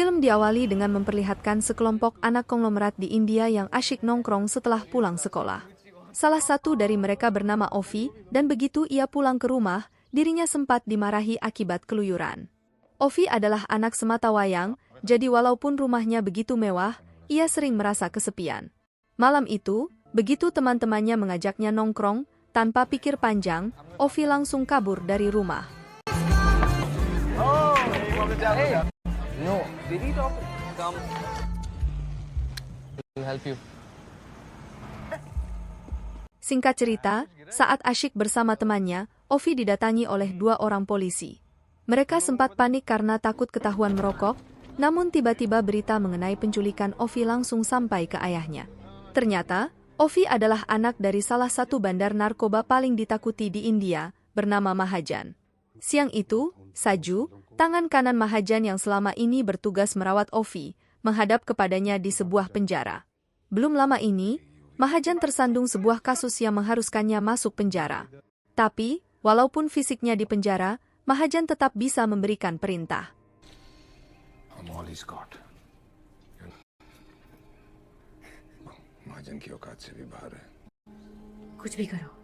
Film diawali dengan memperlihatkan sekelompok anak konglomerat di India yang asyik nongkrong setelah pulang sekolah. Salah satu dari mereka bernama Ovi, dan begitu ia pulang ke rumah, dirinya sempat dimarahi akibat keluyuran. Ovi adalah anak sematawayang, jadi walaupun rumahnya begitu mewah, ia sering merasa kesepian. Malam itu, begitu teman-temannya mengajaknya nongkrong, tanpa pikir panjang, Ovi langsung kabur dari rumah. No, did he talk? Come. Will help you. Singkat cerita, saat asyik bersama temannya, Ovi didatangi oleh 2 orang polisi. Mereka sempat panik karena takut ketahuan merokok, namun tiba-tiba berita mengenai penculikan Ovi langsung sampai ke ayahnya. Ternyata, Ovi adalah anak dari salah satu bandar narkoba paling ditakuti di India, bernama Mahajan. Siang itu, Saju, tangan kanan Mahajan yang selama ini bertugas merawat Ovi, menghadap kepadanya di sebuah penjara. Belum lama ini, Mahajan tersandung sebuah kasus yang mengharuskannya masuk penjara. Tapi, walaupun fisiknya di penjara, Mahajan tetap bisa memberikan perintah. I'm all he's got. Mahajan की औकात से भी बाहर है. कुछ भी करो.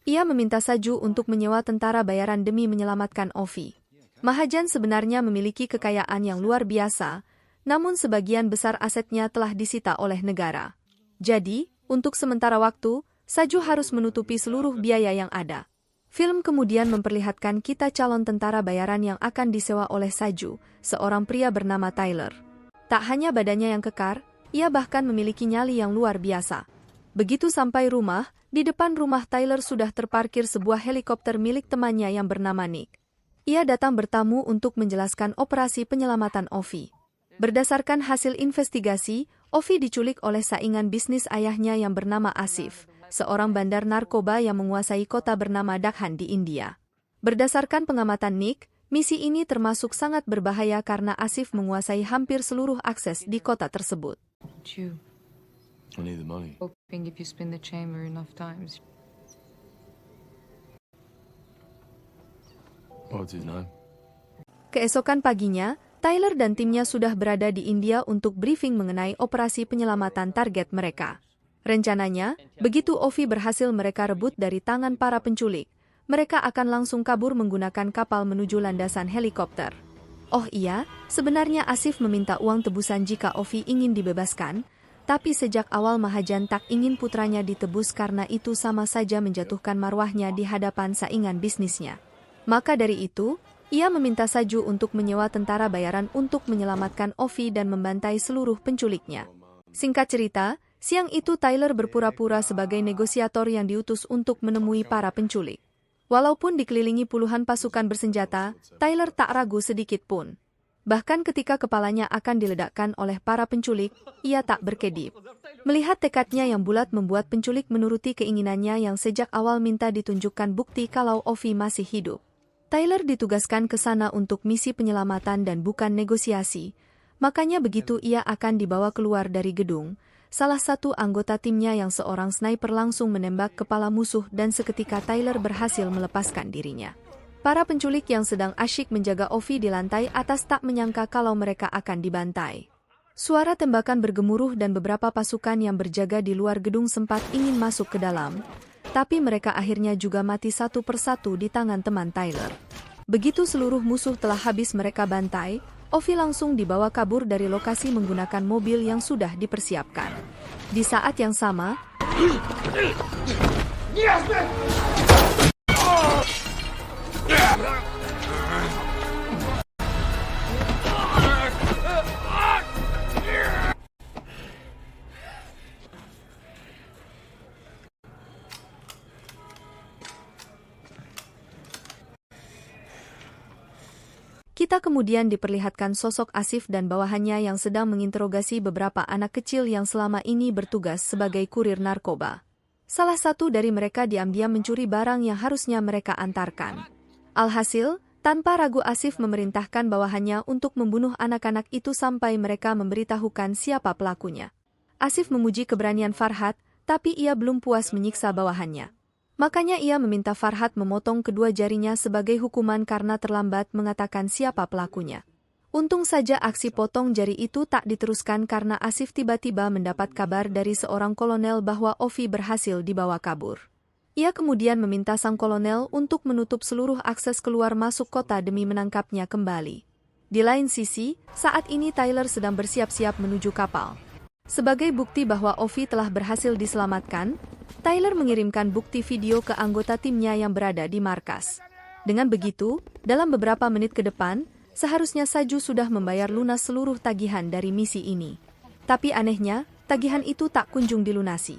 Ia meminta Saju untuk menyewa tentara bayaran demi menyelamatkan Ovi. Mahajan sebenarnya memiliki kekayaan yang luar biasa, namun sebagian besar asetnya telah disita oleh negara. Jadi, untuk sementara waktu, Saju harus menutupi seluruh biaya yang ada. Film kemudian memperlihatkan kita calon tentara bayaran yang akan disewa oleh Saju, seorang pria bernama Tyler. Tak hanya badannya yang kekar, ia bahkan memiliki nyali yang luar biasa. Begitu sampai rumah, di depan rumah Tyler sudah terparkir sebuah helikopter milik temannya yang bernama Nick. Ia datang bertamu untuk menjelaskan operasi penyelamatan Ovi. Berdasarkan hasil investigasi, Ovi diculik oleh saingan bisnis ayahnya yang bernama Asif, seorang bandar narkoba yang menguasai kota bernama Dakhan di India. Berdasarkan pengamatan Nick, misi ini termasuk sangat berbahaya karena Asif menguasai hampir seluruh akses di kota tersebut. I need the money. Hoping if you spin the chamber enough times. What's his name? Keesokan paginya, Tyler dan timnya sudah berada di India untuk briefing mengenai operasi penyelamatan target mereka. Rencananya, begitu Ovi berhasil mereka rebut dari tangan para penculik, mereka akan langsung kabur menggunakan kapal menuju landasan helikopter. Oh iya, sebenarnya Asif meminta uang tebusan jika Ovi ingin dibebaskan, tapi sejak awal Mahajan tak ingin putranya ditebus karena itu sama saja menjatuhkan marwahnya di hadapan saingan bisnisnya. Maka dari itu, ia meminta Saju untuk menyewa tentara bayaran untuk menyelamatkan Ovi dan membantai seluruh penculiknya. Singkat cerita, siang itu Tyler berpura-pura sebagai negosiator yang diutus untuk menemui para penculik. Walaupun dikelilingi puluhan pasukan bersenjata, Tyler tak ragu sedikit pun. Bahkan ketika kepalanya akan diledakkan oleh para penculik, ia tak berkedip. Melihat tekadnya yang bulat membuat penculik menuruti keinginannya yang sejak awal minta ditunjukkan bukti kalau Ovi masih hidup. Tyler ditugaskan ke sana untuk misi penyelamatan dan bukan negosiasi, makanya begitu ia akan dibawa keluar dari gedung, salah satu anggota timnya yang seorang sniper langsung menembak kepala musuh dan seketika Tyler berhasil melepaskan dirinya. Para penculik yang sedang asyik menjaga Ovi di lantai atas tak menyangka kalau mereka akan dibantai. Suara tembakan bergemuruh dan beberapa pasukan yang berjaga di luar gedung sempat ingin masuk ke dalam, tapi mereka akhirnya juga mati satu persatu di tangan teman Tyler. Begitu seluruh musuh telah habis mereka bantai, Ovi langsung dibawa kabur dari lokasi menggunakan mobil yang sudah dipersiapkan. Di saat yang sama, kita kemudian diperlihatkan sosok Asif dan bawahannya yang sedang menginterogasi beberapa anak kecil yang selama ini bertugas sebagai kurir narkoba. Salah satu dari mereka diam-diam mencuri barang yang harusnya mereka antarkan. Alhasil, tanpa ragu Asif memerintahkan bawahannya untuk membunuh anak-anak itu sampai mereka memberitahukan siapa pelakunya. Asif memuji keberanian Farhad, tapi ia belum puas menyiksa bawahannya. Makanya ia meminta Farhad memotong kedua jarinya sebagai hukuman karena terlambat mengatakan siapa pelakunya. Untung saja aksi potong jari itu tak diteruskan karena Asif tiba-tiba mendapat kabar dari seorang kolonel bahwa Ovi berhasil dibawa kabur. Ia kemudian meminta sang kolonel untuk menutup seluruh akses keluar masuk kota demi menangkapnya kembali. Di lain sisi, saat ini Tyler sedang bersiap-siap menuju kapal. Sebagai bukti bahwa Ovi telah berhasil diselamatkan, Tyler mengirimkan bukti video ke anggota timnya yang berada di markas. Dengan begitu, dalam beberapa menit ke depan, seharusnya Saju sudah membayar lunas seluruh tagihan dari misi ini. Tapi anehnya, tagihan itu tak kunjung dilunasi.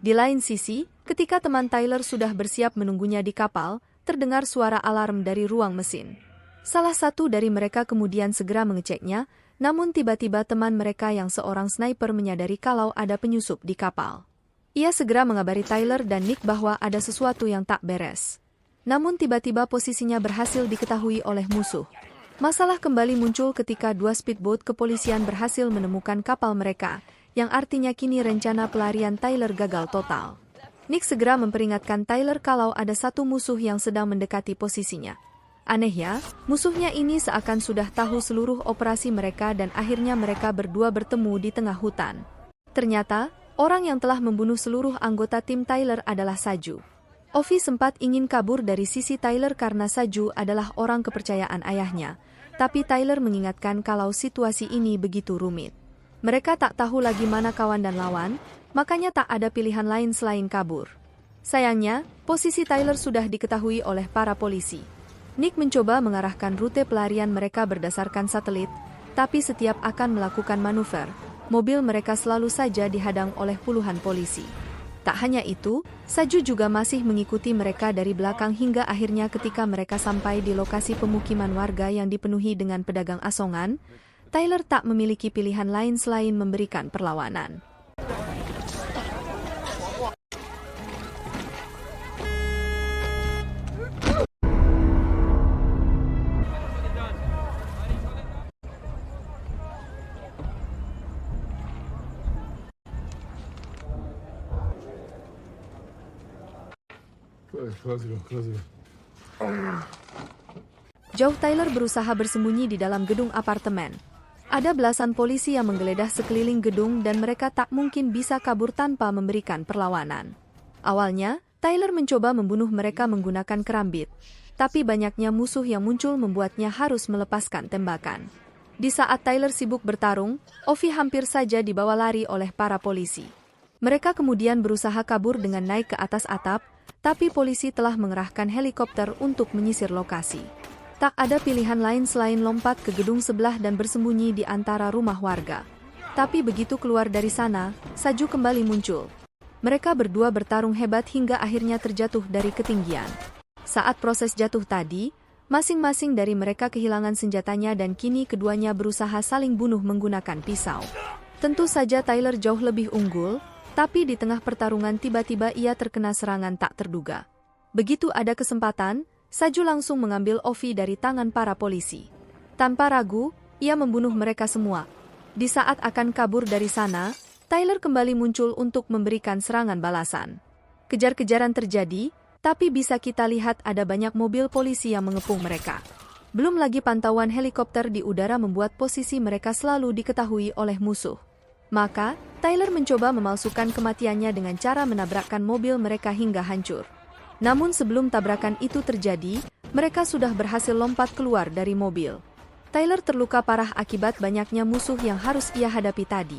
Di lain sisi, ketika teman Tyler sudah bersiap menunggunya di kapal, terdengar suara alarm dari ruang mesin. Salah satu dari mereka kemudian segera mengeceknya, namun tiba-tiba teman mereka yang seorang sniper menyadari kalau ada penyusup di kapal. Ia segera mengabari Tyler dan Nick bahwa ada sesuatu yang tak beres. Namun tiba-tiba posisinya berhasil diketahui oleh musuh. Masalah kembali muncul ketika 2 speedboat kepolisian berhasil menemukan kapal mereka, yang artinya kini rencana pelarian Tyler gagal total. Nick segera memperingatkan Tyler kalau ada satu musuh yang sedang mendekati posisinya. Aneh ya, musuhnya ini seakan sudah tahu seluruh operasi mereka dan akhirnya mereka berdua bertemu di tengah hutan. Ternyata, orang yang telah membunuh seluruh anggota tim Tyler adalah Saju. Ovi sempat ingin kabur dari sisi Tyler karena Saju adalah orang kepercayaan ayahnya, tapi Tyler mengingatkan kalau situasi ini begitu rumit. Mereka tak tahu lagi mana kawan dan lawan, makanya tak ada pilihan lain selain kabur. Sayangnya, posisi Tyler sudah diketahui oleh para polisi. Nick mencoba mengarahkan rute pelarian mereka berdasarkan satelit, tapi setiap akan melakukan manuver, mobil mereka selalu saja dihadang oleh puluhan polisi. Tak hanya itu, Saju juga masih mengikuti mereka dari belakang hingga akhirnya ketika mereka sampai di lokasi pemukiman warga yang dipenuhi dengan pedagang asongan, Tyler tak memiliki pilihan lain selain memberikan perlawanan. Jauh Tyler berusaha bersembunyi di dalam gedung apartemen. Ada belasan polisi yang menggeledah sekeliling gedung dan mereka tak mungkin bisa kabur tanpa memberikan perlawanan. Awalnya, Tyler mencoba membunuh mereka menggunakan kerambit, tapi banyaknya musuh yang muncul membuatnya harus melepaskan tembakan. Di saat Tyler sibuk bertarung, Ovi hampir saja dibawa lari oleh para polisi. Mereka kemudian berusaha kabur dengan naik ke atas atap, tapi polisi telah mengerahkan helikopter untuk menyisir lokasi. Tak ada pilihan lain selain lompat ke gedung sebelah dan bersembunyi di antara rumah warga. Tapi begitu keluar dari sana, Saju kembali muncul. Mereka berdua bertarung hebat hingga akhirnya terjatuh dari ketinggian. Saat proses jatuh tadi, masing-masing dari mereka kehilangan senjatanya dan kini keduanya berusaha saling bunuh menggunakan pisau. Tentu saja Tyler jauh lebih unggul, tapi di tengah pertarungan tiba-tiba ia terkena serangan tak terduga. Begitu ada kesempatan, Saju langsung mengambil Ovi dari tangan para polisi. Tanpa ragu, ia membunuh mereka semua. Di saat akan kabur dari sana, Tyler kembali muncul untuk memberikan serangan balasan. Kejar-kejaran terjadi, tapi bisa kita lihat ada banyak mobil polisi yang mengepung mereka. Belum lagi pantauan helikopter di udara membuat posisi mereka selalu diketahui oleh musuh. Maka, Tyler mencoba memalsukan kematiannya dengan cara menabrakkan mobil mereka hingga hancur. Namun sebelum tabrakan itu terjadi, mereka sudah berhasil lompat keluar dari mobil. Tyler terluka parah akibat banyaknya musuh yang harus ia hadapi tadi.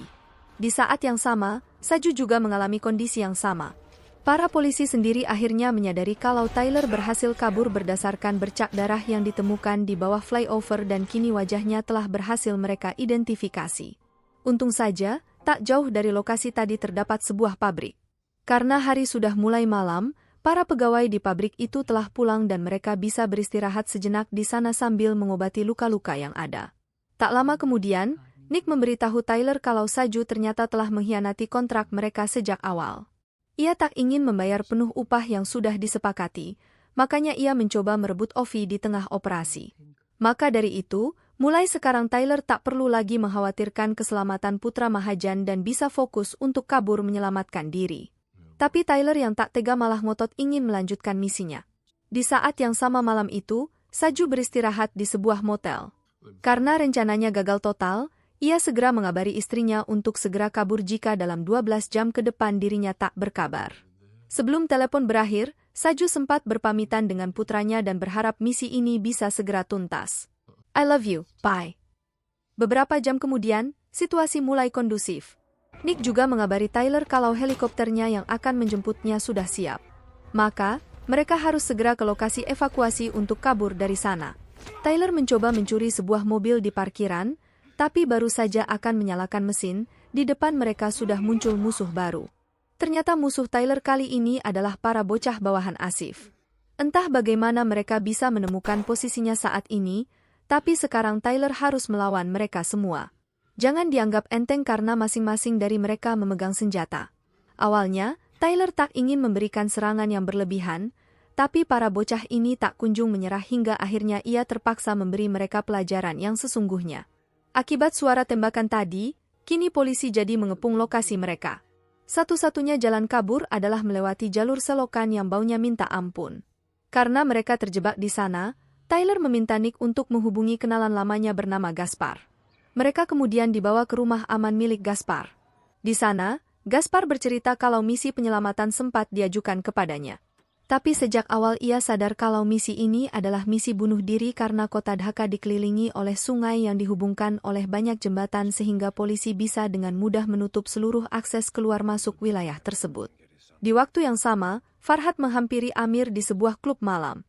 Di saat yang sama, Saju juga mengalami kondisi yang sama. Para polisi sendiri akhirnya menyadari kalau Tyler berhasil kabur berdasarkan bercak darah yang ditemukan di bawah flyover dan kini wajahnya telah berhasil mereka identifikasi. Untung saja, tak jauh dari lokasi tadi terdapat sebuah pabrik. Karena hari sudah mulai malam, para pegawai di pabrik itu telah pulang dan mereka bisa beristirahat sejenak di sana sambil mengobati luka-luka yang ada. Tak lama kemudian, Nick memberitahu Tyler kalau Saju ternyata telah mengkhianati kontrak mereka sejak awal. Ia tak ingin membayar penuh upah yang sudah disepakati, makanya ia mencoba merebut Ovi di tengah operasi. Maka dari itu, mulai sekarang Tyler tak perlu lagi mengkhawatirkan keselamatan putra Mahajan dan bisa fokus untuk kabur menyelamatkan diri. Tapi Tyler yang tak tega malah ngotot ingin melanjutkan misinya. Di saat yang sama malam itu, Saju beristirahat di sebuah motel. Karena rencananya gagal total, ia segera mengabari istrinya untuk segera kabur jika dalam 12 jam ke depan dirinya tak berkabar. Sebelum telepon berakhir, Saju sempat berpamitan dengan putranya dan berharap misi ini bisa segera tuntas. I love you, bye. Beberapa jam kemudian, situasi mulai kondusif. Nick juga mengabari Tyler kalau helikopternya yang akan menjemputnya sudah siap. Maka, mereka harus segera ke lokasi evakuasi untuk kabur dari sana. Tyler mencoba mencuri sebuah mobil di parkiran, tapi baru saja akan menyalakan mesin, di depan mereka sudah muncul musuh baru. Ternyata musuh Tyler kali ini adalah para bocah bawahan Asif. Entah bagaimana mereka bisa menemukan posisinya saat ini, tapi sekarang Tyler harus melawan mereka semua. Jangan dianggap enteng karena masing-masing dari mereka memegang senjata. Awalnya, Tyler tak ingin memberikan serangan yang berlebihan, tapi para bocah ini tak kunjung menyerah hingga akhirnya ia terpaksa memberi mereka pelajaran yang sesungguhnya. Akibat suara tembakan tadi, kini polisi jadi mengepung lokasi mereka. Satu-satunya jalan kabur adalah melewati jalur selokan yang baunya minta ampun. Karena mereka terjebak di sana, Tyler meminta Nick untuk menghubungi kenalan lamanya bernama Gaspar. Mereka kemudian dibawa ke rumah aman milik Gaspar. Di sana, Gaspar bercerita kalau misi penyelamatan sempat diajukan kepadanya. Tapi sejak awal ia sadar kalau misi ini adalah misi bunuh diri karena kota Dhaka dikelilingi oleh sungai yang dihubungkan oleh banyak jembatan sehingga polisi bisa dengan mudah menutup seluruh akses keluar masuk wilayah tersebut. Di waktu yang sama, Farhad menghampiri Amir di sebuah klub malam.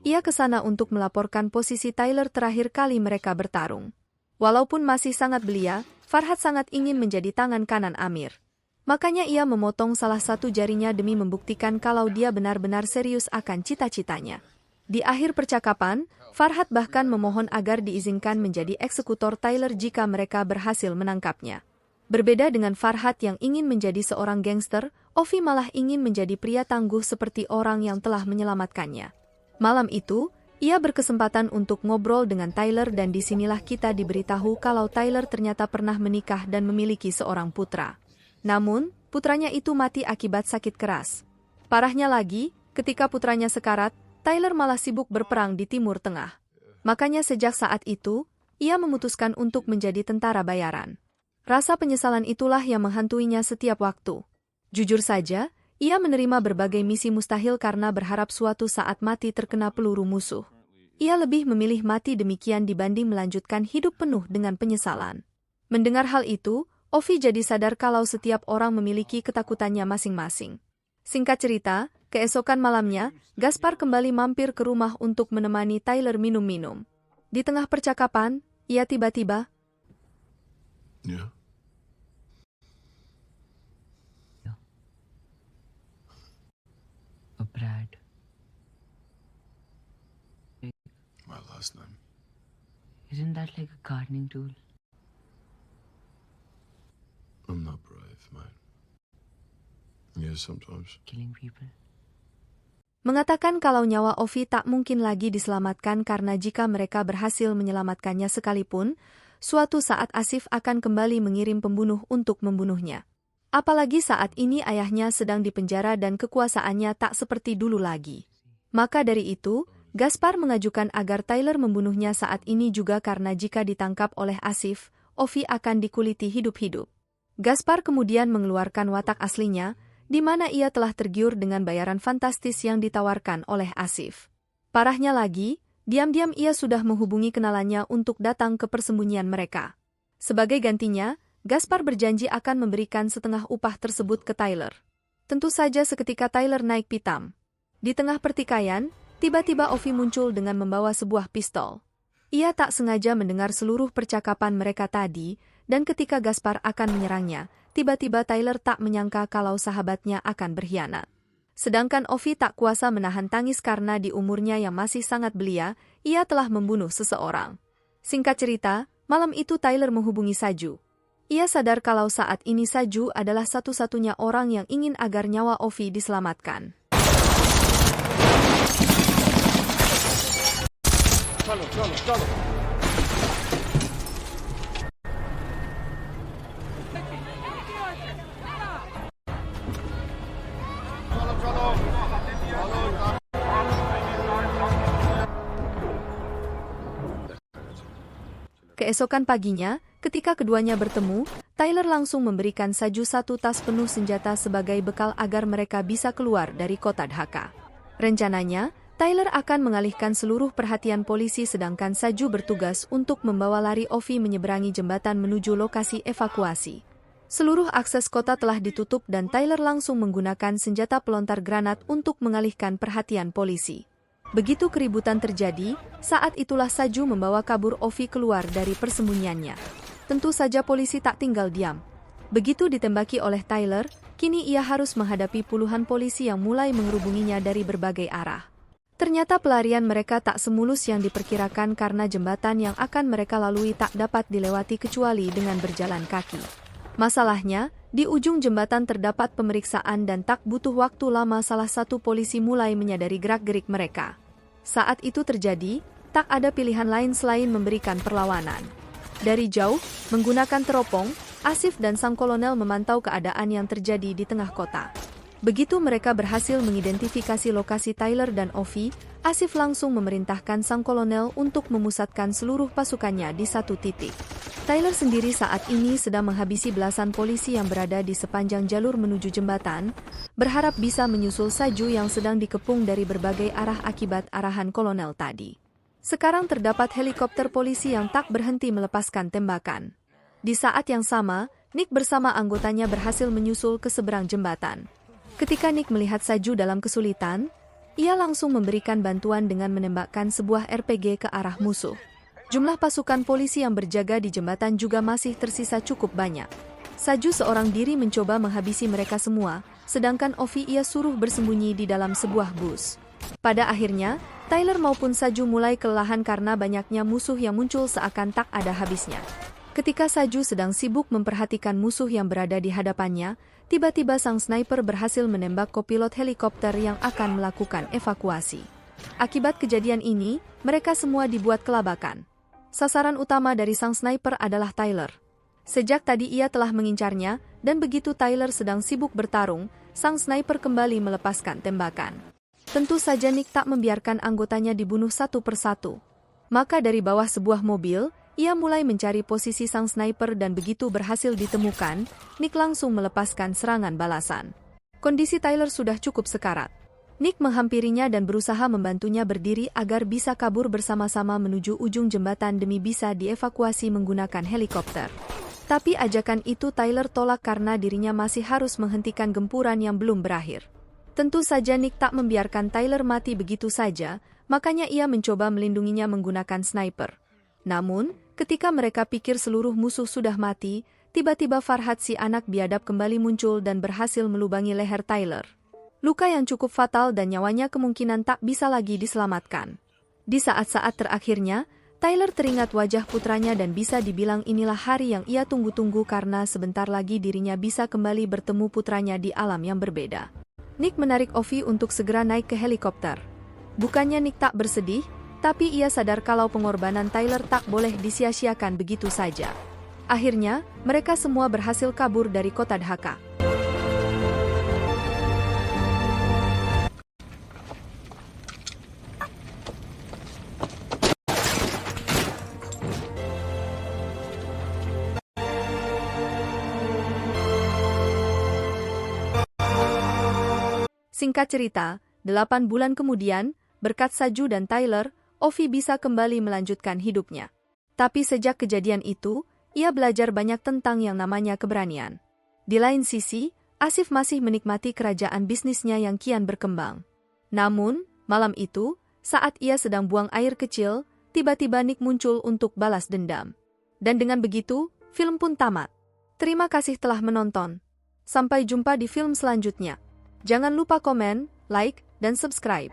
Ia ke sana untuk melaporkan posisi Tyler terakhir kali mereka bertarung. Walaupun masih sangat belia, Farhad sangat ingin menjadi tangan kanan Amir. Makanya ia memotong salah satu jarinya demi membuktikan kalau dia benar-benar serius akan cita-citanya. Di akhir percakapan, Farhad bahkan memohon agar diizinkan menjadi eksekutor Tyler jika mereka berhasil menangkapnya. Berbeda dengan Farhad yang ingin menjadi seorang gangster, Ovi malah ingin menjadi pria tangguh seperti orang yang telah menyelamatkannya. Malam itu, ia berkesempatan untuk ngobrol dengan Tyler dan disinilah kita diberitahu kalau Tyler ternyata pernah menikah dan memiliki seorang putra. Namun, putranya itu mati akibat sakit keras. Parahnya lagi, ketika putranya sekarat, Tyler malah sibuk berperang di Timur Tengah. Makanya sejak saat itu, ia memutuskan untuk menjadi tentara bayaran. Rasa penyesalan itulah yang menghantuinya setiap waktu. Jujur saja, ia menerima berbagai misi mustahil karena berharap suatu saat mati terkena peluru musuh. Ia lebih memilih mati demikian dibanding melanjutkan hidup penuh dengan penyesalan. Mendengar hal itu, Ovi jadi sadar kalau setiap orang memiliki ketakutannya masing-masing. Singkat cerita, keesokan malamnya, Gaspar kembali mampir ke rumah untuk menemani Tyler minum-minum. Di tengah percakapan, ia tiba-tiba, Yeah. Brad. My last name. Isn't that like a gardening tool? I'm not brave, man. Yeah, sometimes. Killing people? mengatakan kalau nyawa Ovi tak mungkin lagi diselamatkan karena jika mereka berhasil menyelamatkannya sekalipun, suatu saat Asif akan kembali mengirim pembunuh untuk membunuhnya. Apalagi saat ini ayahnya sedang dipenjara dan kekuasaannya tak seperti dulu lagi. Maka dari itu, Gaspar mengajukan agar Tyler membunuhnya saat ini juga karena jika ditangkap oleh Asif, Ovi akan dikuliti hidup-hidup. Gaspar kemudian mengeluarkan watak aslinya, di mana ia telah tergiur dengan bayaran fantastis yang ditawarkan oleh Asif. Parahnya lagi, diam-diam ia sudah menghubungi kenalannya untuk datang ke persembunyian mereka. Sebagai gantinya, Gaspar berjanji akan memberikan setengah upah tersebut ke Tyler. Tentu saja seketika Tyler naik pitam. Di tengah pertikaian, tiba-tiba Ovi muncul dengan membawa sebuah pistol. Ia tak sengaja mendengar seluruh percakapan mereka tadi, dan ketika Gaspar akan menyerangnya, tiba-tiba Tyler tak menyangka kalau sahabatnya akan berkhianat. Sedangkan Ovi tak kuasa menahan tangis karena di umurnya yang masih sangat belia, ia telah membunuh seseorang. Singkat cerita, malam itu Tyler menghubungi Saju. Ia sadar kalau saat ini Saju adalah satu-satunya orang yang ingin agar nyawa Ovi diselamatkan. Keesokan paginya, ketika keduanya bertemu, Tyler langsung memberikan Saju satu tas penuh senjata sebagai bekal agar mereka bisa keluar dari kota Dhaka. Rencananya, Tyler akan mengalihkan seluruh perhatian polisi sedangkan Saju bertugas untuk membawa lari Ovi menyeberangi jembatan menuju lokasi evakuasi. Seluruh akses kota telah ditutup dan Tyler langsung menggunakan senjata pelontar granat untuk mengalihkan perhatian polisi. Begitu keributan terjadi, saat itulah Saju membawa kabur Ovi keluar dari persembunyiannya. Tentu saja polisi tak tinggal diam. Begitu ditembaki oleh Tyler, kini ia harus menghadapi puluhan polisi yang mulai mengerubunginya dari berbagai arah. Ternyata pelarian mereka tak semulus yang diperkirakan karena jembatan yang akan mereka lalui tak dapat dilewati kecuali dengan berjalan kaki. Masalahnya, di ujung jembatan terdapat pemeriksaan dan tak butuh waktu lama salah satu polisi mulai menyadari gerak-gerik mereka. Saat itu terjadi, tak ada pilihan lain selain memberikan perlawanan. Dari jauh, menggunakan teropong, Asif dan sang kolonel memantau keadaan yang terjadi di tengah kota. Begitu mereka berhasil mengidentifikasi lokasi Tyler dan Ovi, Asif langsung memerintahkan sang kolonel untuk memusatkan seluruh pasukannya di satu titik. Tyler sendiri saat ini sedang menghabisi belasan polisi yang berada di sepanjang jalur menuju jembatan, berharap bisa menyusul Saju yang sedang dikepung dari berbagai arah akibat arahan kolonel tadi. Sekarang terdapat helikopter polisi yang tak berhenti melepaskan tembakan. Di saat yang sama, Nick bersama anggotanya berhasil menyusul ke seberang jembatan. Ketika Nick melihat Saju dalam kesulitan, ia langsung memberikan bantuan dengan menembakkan sebuah RPG ke arah musuh. Jumlah pasukan polisi yang berjaga di jembatan juga masih tersisa cukup banyak. Saju seorang diri mencoba menghabisi mereka semua, sedangkan Ovi ia suruh bersembunyi di dalam sebuah bus. Pada akhirnya, Tyler maupun Saju mulai kelelahan karena banyaknya musuh yang muncul seakan tak ada habisnya. Ketika Saju sedang sibuk memperhatikan musuh yang berada di hadapannya, tiba-tiba sang sniper berhasil menembak kopilot helikopter yang akan melakukan evakuasi. Akibat kejadian ini, mereka semua dibuat kelabakan. Sasaran utama dari sang sniper adalah Tyler. Sejak tadi ia telah mengincarnya, dan begitu Tyler sedang sibuk bertarung, sang sniper kembali melepaskan tembakan. Tentu saja Nick tak membiarkan anggotanya dibunuh satu persatu. Maka dari bawah sebuah mobil, ia mulai mencari posisi sang sniper dan begitu berhasil ditemukan, Nick langsung melepaskan serangan balasan. Kondisi Tyler sudah cukup sekarat. Nick menghampirinya dan berusaha membantunya berdiri agar bisa kabur bersama-sama menuju ujung jembatan demi bisa dievakuasi menggunakan helikopter. Tapi ajakan itu Tyler tolak karena dirinya masih harus menghentikan gempuran yang belum berakhir. Tentu saja Nick tak membiarkan Tyler mati begitu saja, makanya ia mencoba melindunginya menggunakan sniper. Namun, ketika mereka pikir seluruh musuh sudah mati, tiba-tiba Farhad si anak biadab kembali muncul dan berhasil melubangi leher Tyler. Luka yang cukup fatal dan nyawanya kemungkinan tak bisa lagi diselamatkan. Di saat-saat terakhirnya, Tyler teringat wajah putranya dan bisa dibilang inilah hari yang ia tunggu-tunggu karena sebentar lagi dirinya bisa kembali bertemu putranya di alam yang berbeda. Nick menarik Ovi untuk segera naik ke helikopter. Bukannya Nick tak bersedih, tapi ia sadar kalau pengorbanan Tyler tak boleh disia-siakan begitu saja. Akhirnya, mereka semua berhasil kabur dari kota Dhaka. Singkat cerita, 8 bulan kemudian, berkat Saju dan Tyler, Ovi bisa kembali melanjutkan hidupnya. Tapi sejak kejadian itu, ia belajar banyak tentang yang namanya keberanian. Di lain sisi, Asif masih menikmati kerajaan bisnisnya yang kian berkembang. Namun, malam itu, saat ia sedang buang air kecil, tiba-tiba Nick muncul untuk balas dendam. Dan dengan begitu, film pun tamat. Terima kasih telah menonton. Sampai jumpa di film selanjutnya. Jangan lupa komen, like, dan subscribe.